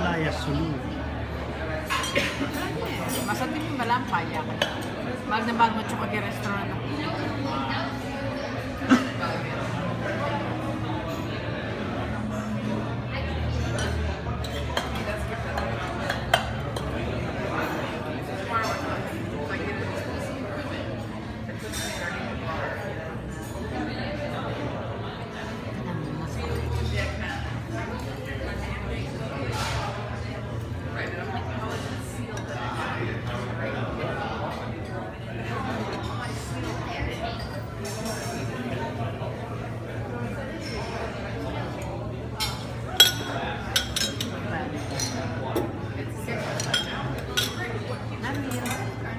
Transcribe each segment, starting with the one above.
Laya Sulu. Masa din yung malampay ako. Magnaban mo tsaka kay restaurant ako.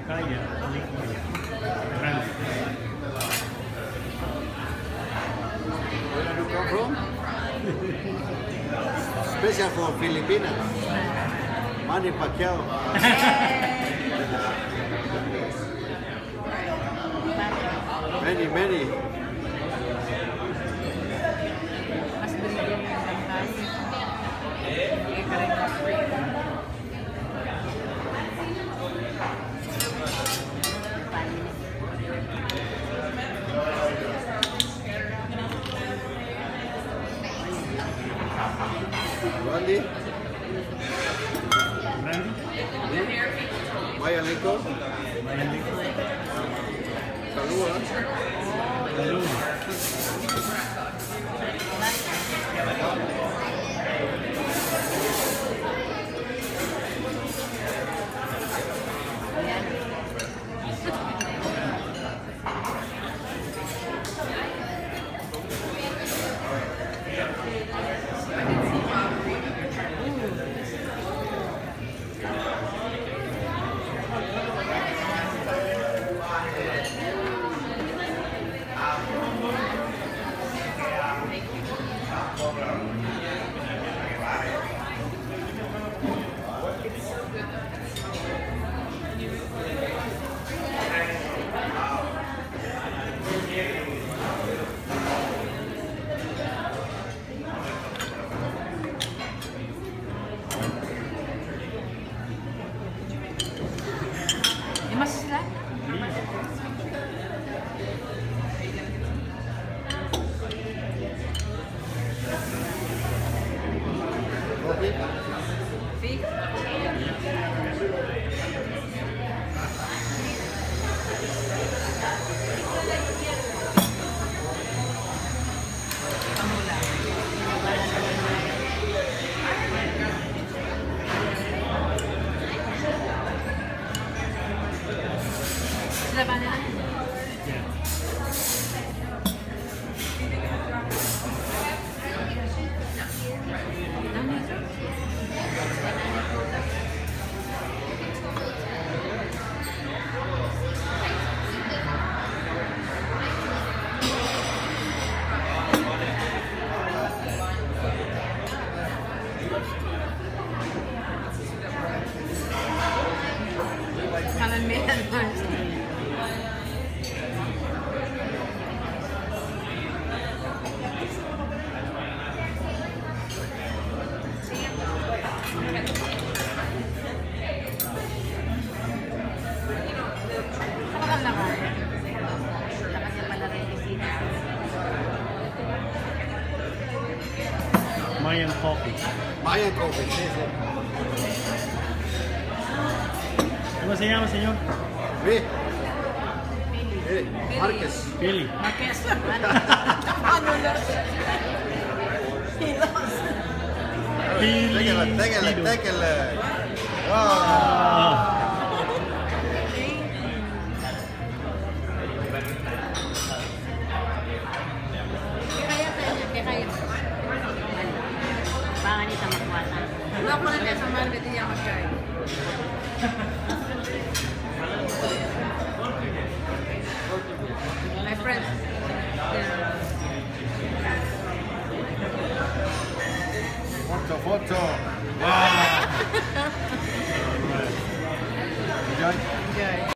Kaya, Grande. Where do you come from? Special for Filipinas. Manny Pacquiao. Many. Mas binigyan yung lantas. Hindi ka rin na-free. Randy. Grande. Maya Lico. Mayaliko. Kalua. Lalu. Mas sila? Coffee. Fee? Sila ba nila? Kanan may advance. Kapag lang ako. Lakas na pala rin isina. Mayan Coffee. Maya Coffee. ¿Cómo se llama, señor? Ve. Marquez. Pili. Marquez. Ano na? Hilos. Pili. Téquele. Wow. Ah.